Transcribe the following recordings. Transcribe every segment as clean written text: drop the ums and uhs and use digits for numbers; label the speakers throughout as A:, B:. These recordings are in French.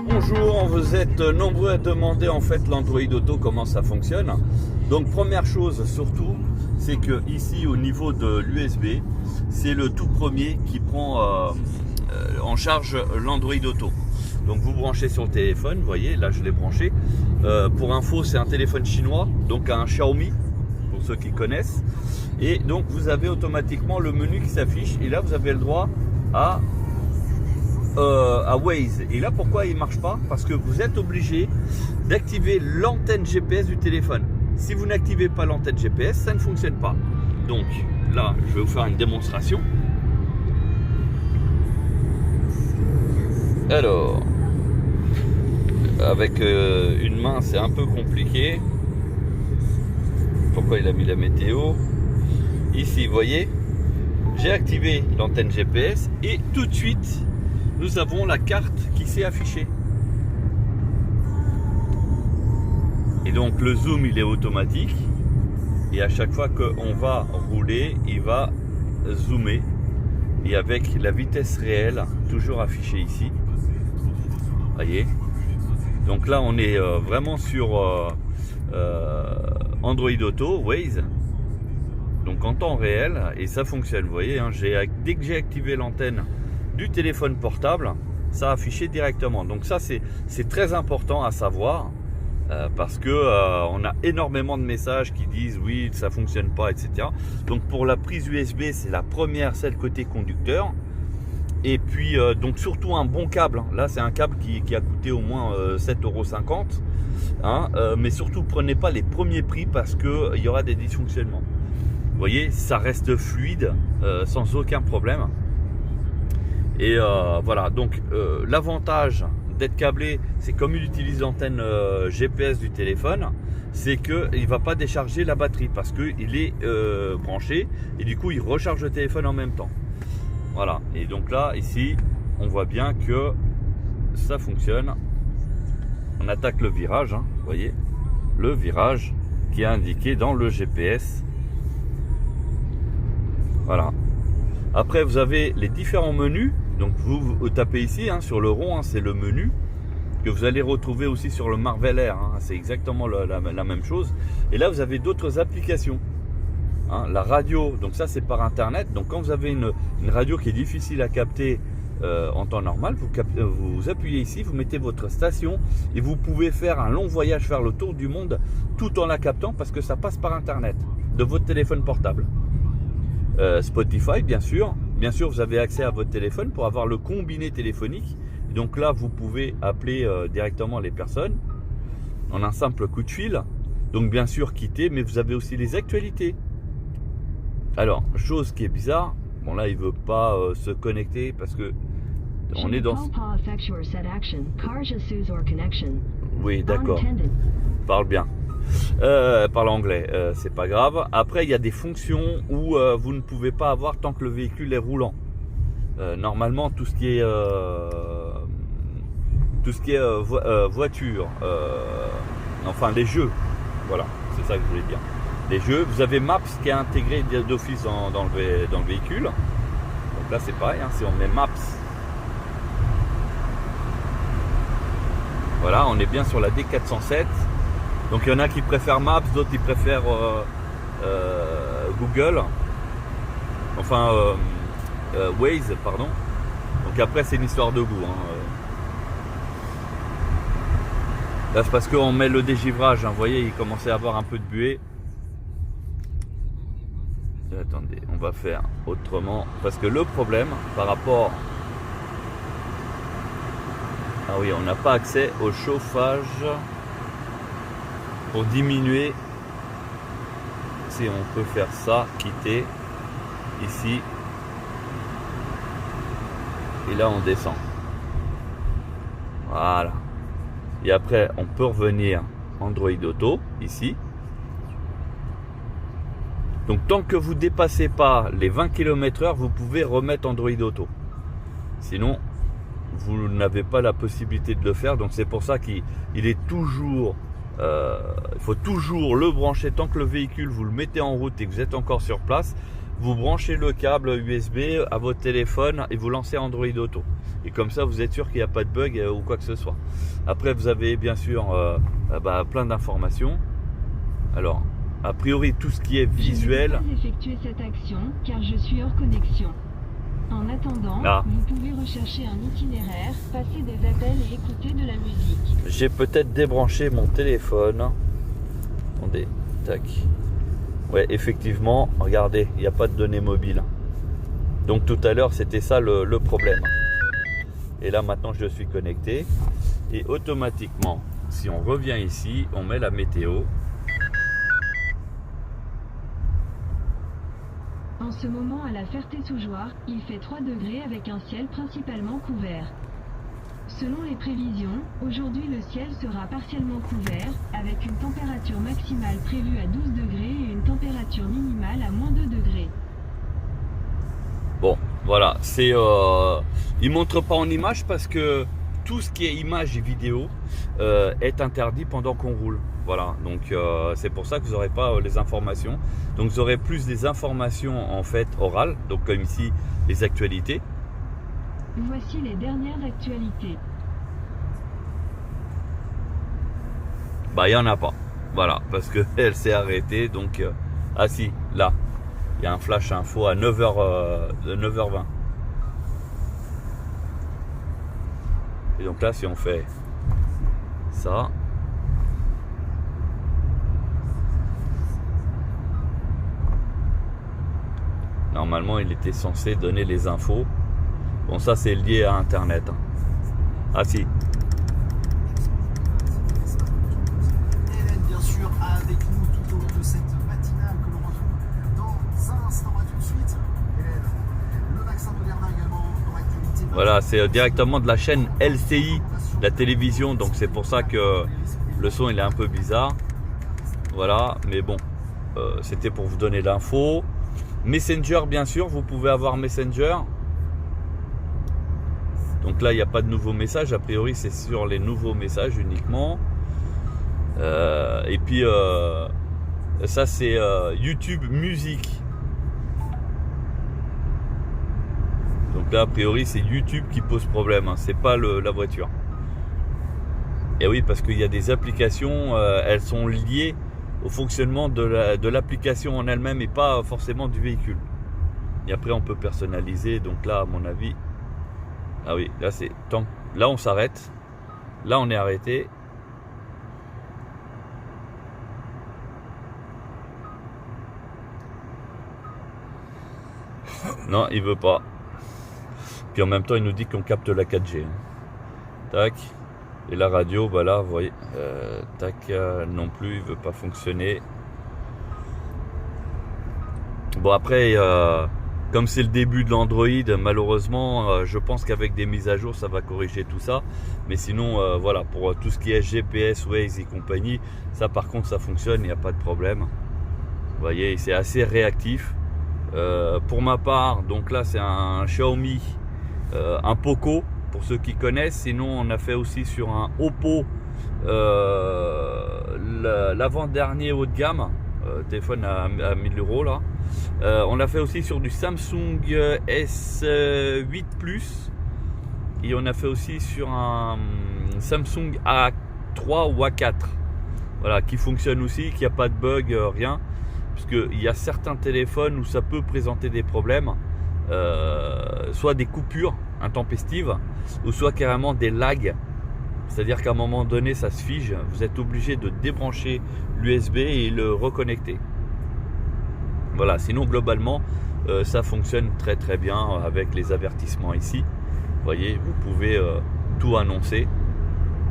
A: Bonjour, vous êtes nombreux à demander en fait l'Android Auto, comment ça fonctionne. Donc première chose surtout, c'est que ici au niveau de l'USB, c'est le tout premier qui prend en charge l'Android Auto. Donc vous branchez sur le téléphone, vous voyez, là je l'ai branché. Pour info, c'est un téléphone chinois, donc un Xiaomi, pour ceux qui connaissent. Et donc vous avez automatiquement le menu qui s'affiche, et là vous avez le droit à Waze. Et là pourquoi il marche pas? Parce que vous êtes obligé d'activer l'antenne GPS du téléphone. Si vous n'activez pas l'antenne GPS, ça ne fonctionne pas. Donc là je vais vous faire une démonstration. Alors avec une main c'est un peu compliqué. Pourquoi il a mis la météo? Ici vous voyez, j'ai activé l'antenne GPS et tout de suite nous avons la carte qui s'est affichée. Et donc le zoom il est automatique. Et à chaque fois qu'on va rouler, il va zoomer. Et avec la vitesse réelle, toujours affichée ici. Voyez. Donc là on est vraiment sur Android Auto, Waze. Donc en temps réel, et ça fonctionne. Vous voyez, hein, dès que j'ai activé l'antenne du téléphone portable, ça a affiché directement. Donc ça c'est très important à savoir parce que on a énormément de messages qui disent oui ça fonctionne pas, etc. Donc pour la prise USB, c'est la première, celle côté conducteur. Et puis donc surtout un bon câble, hein. Là c'est un câble qui a coûté au moins 7,50 €, hein, mais surtout prenez pas les premiers prix parce que il y aura des dysfonctionnements. Vous voyez, ça reste fluide sans aucun problème. Et voilà, donc l'avantage d'être câblé, c'est comme il utilise l'antenne GPS du téléphone, c'est qu'il ne va pas décharger la batterie parce qu'il est branché et du coup il recharge le téléphone en même temps. Voilà, et donc là, ici, on voit bien que ça fonctionne. On attaque le virage, hein, vous voyez, le virage qui est indiqué dans le GPS. Voilà. Après, vous avez les différents menus. Donc vous tapez ici hein, sur le rond, hein, c'est le menu que vous allez retrouver aussi sur le Marvel Air, hein, c'est exactement la même chose. Et là vous avez d'autres applications, hein, la radio, donc ça c'est par internet. Donc quand vous avez une radio qui est difficile à capter en temps normal, vous appuyez ici, vous mettez votre station et vous pouvez faire un long voyage, faire le tour du monde tout en la captant parce que ça passe par internet de votre téléphone portable. Spotify bien sûr, vous avez accès à votre téléphone pour avoir le combiné téléphonique. Et donc là vous pouvez appeler directement les personnes en un simple coup de fil. Donc bien sûr quitter, mais vous avez aussi les actualités. Alors chose qui est bizarre, bon là il veut pas se connecter parce que on est dans... Oui d'accord, parle bien. Parle anglais, c'est pas grave. Après il y a des fonctions où vous ne pouvez pas avoir tant que le véhicule est roulant. Normalement tout ce qui est voiture, enfin les jeux, voilà, c'est ça que je voulais dire. Les jeux, vous avez Maps qui est intégré d'office dans le véhicule. Donc là c'est pareil, hein, si on met Maps, voilà, on est bien sur la D407. Donc il y en a qui préfèrent Maps, d'autres qui préfèrent Google, enfin Waze, pardon. Donc après c'est une histoire de goût, hein. Là c'est parce qu'on met le dégivrage, hein. Vous voyez, il commençait à avoir un peu de buée. Attendez, on va faire autrement. Parce que le problème par rapport... Ah oui, on n'a pas accès au chauffage pour diminuer. Si on peut faire ça, quitter ici. Et là on descend. Voilà. Et après on peut revenir Android Auto ici. Donc tant que vous ne dépassez pas les 20 km/h, vous pouvez remettre Android Auto. Sinon, vous n'avez pas la possibilité de le faire. Donc c'est pour ça qu'il est toujours, il faut toujours le brancher tant que le véhicule, vous le mettez en route et que vous êtes encore sur place. Vous branchez le câble USB à votre téléphone et vous lancez Android Auto. Et comme ça, vous êtes sûr qu'il n'y a pas de bug ou quoi que ce soit. Après, vous avez bien sûr plein d'informations. Alors, a priori, tout ce qui est visuel...
B: Je ne peux pas effectuer cette action car je suis hors connexion. En attendant, vous pouvez rechercher un itinéraire, passer des appels et écouter de la musique.
A: J'ai peut-être débranché mon téléphone. Attendez, tac. Ouais, effectivement, regardez, il n'y a pas de données mobiles. Donc tout à l'heure, c'était ça le problème. Et là, maintenant, je suis connecté. Et automatiquement, si on revient ici, on met la météo.
B: En ce moment, à la Ferté-sous-Jouarre, il fait 3 degrés avec un ciel principalement couvert. Selon les prévisions, aujourd'hui le ciel sera partiellement couvert, avec une température maximale prévue à 12 degrés et une température minimale à moins 2 degrés.
A: Bon, voilà, c'est... il ne montre pas en image parce que tout ce qui est image et vidéo est interdit pendant qu'on roule. Voilà, donc c'est pour ça que vous n'aurez pas les informations. Donc vous aurez plus des informations en fait orales, donc comme ici les actualités.
B: Voici les dernières actualités.
A: Bah il n'y en a pas, voilà, parce que elle s'est arrêtée, donc... ah si, là, il y a un flash info à 9h20. Et donc là, si on fait ça... Normalement, il était censé donner les infos. Bon, ça, c'est lié à Internet. Ah, si.
C: Hélène, bien sûr, avec nous tout au long de cette matinale que l'on retrouve dans un instant. À tout de suite. Hélène, le vaccin Moderna également dans l'actualité.
A: Voilà, c'est directement de la chaîne LCI, la télévision. Donc, c'est pour ça que le son, il est un peu bizarre. Voilà, mais bon, c'était pour vous donner l'info. Messenger, bien sûr, vous pouvez avoir Messenger. Donc là, il n'y a pas de nouveaux messages. A priori, c'est sur les nouveaux messages uniquement. Et puis, ça, c'est YouTube Musique. Donc là, a priori, c'est YouTube qui pose problème. Hein. C'est pas la voiture. Et oui, parce qu'il y a des applications, elles sont liées au fonctionnement de l'application en elle-même et pas forcément du véhicule. Et après on peut personnaliser, donc là à mon avis, ah oui, là c'est tant, là on s'arrête, là on est arrêté. Non, il veut pas. Puis en même temps il nous dit qu'on capte la 4G. Tac. Et la radio, bah là, vous voyez, tac, non plus, il veut pas fonctionner. Bon après, comme c'est le début de l'Android, malheureusement, je pense qu'avec des mises à jour, ça va corriger tout ça. Mais sinon, voilà, pour tout ce qui est GPS, Waze et compagnie, ça par contre, ça fonctionne, il n'y a pas de problème. Vous voyez, c'est assez réactif. Pour ma part, donc là, c'est un Xiaomi, un Poco. Pour ceux qui connaissent, sinon on a fait aussi sur un Oppo, l'avant-dernier haut de gamme, téléphone à 1000 € là. On l'a fait aussi sur du Samsung S8 Plus et on a fait aussi sur un Samsung A3 ou A4, voilà, qui fonctionne aussi, qui n'a pas de bug, rien, puisqu'il y a certains téléphones où ça peut présenter des problèmes, soit des coupures intempestives ou soit carrément des lags C'est-à-dire qu'à un moment donné, ça se fige. Vous êtes obligé de débrancher l'USB et le reconnecter. Voilà, sinon globalement, ça fonctionne très très bien avec les avertissements ici. Vous voyez, vous pouvez tout annoncer.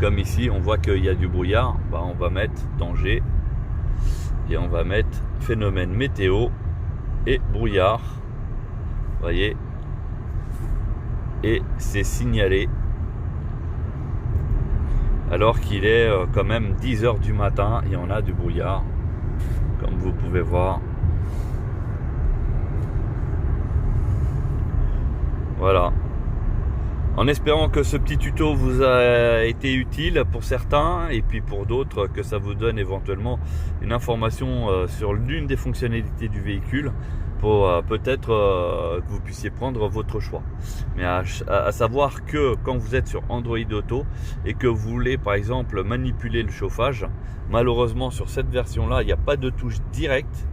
A: Comme ici, on voit qu'il y a du brouillard. Bah, on va mettre danger et on va mettre phénomène météo et brouillard. Vous voyez, et c'est signalé. Alors qu'il est quand même 10 h du matin et on a du brouillard, comme vous pouvez voir. Voilà. En espérant que ce petit tuto vous a été utile pour certains et puis pour d'autres que ça vous donne éventuellement une information sur l'une des fonctionnalités du véhicule pour peut-être que vous puissiez prendre votre choix. Mais à savoir que quand vous êtes sur Android Auto et que vous voulez par exemple manipuler le chauffage, malheureusement sur cette version là il n'y a pas de touche directe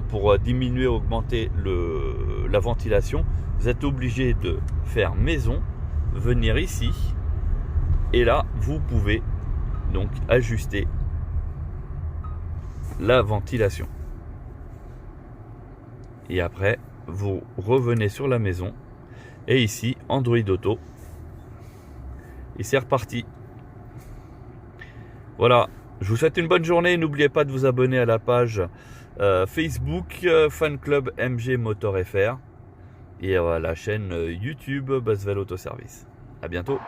A: pour diminuer, augmenter la ventilation. Vous êtes obligé de faire maison, venir ici et là vous pouvez donc ajuster la ventilation. Et après vous revenez sur la maison et ici Android Auto et c'est reparti. Voilà, je vous souhaite une bonne journée. N'oubliez pas de vous abonner à la page Facebook Fan Club MG Motor FR et la chaîne YouTube Boswell Auto Service. À bientôt.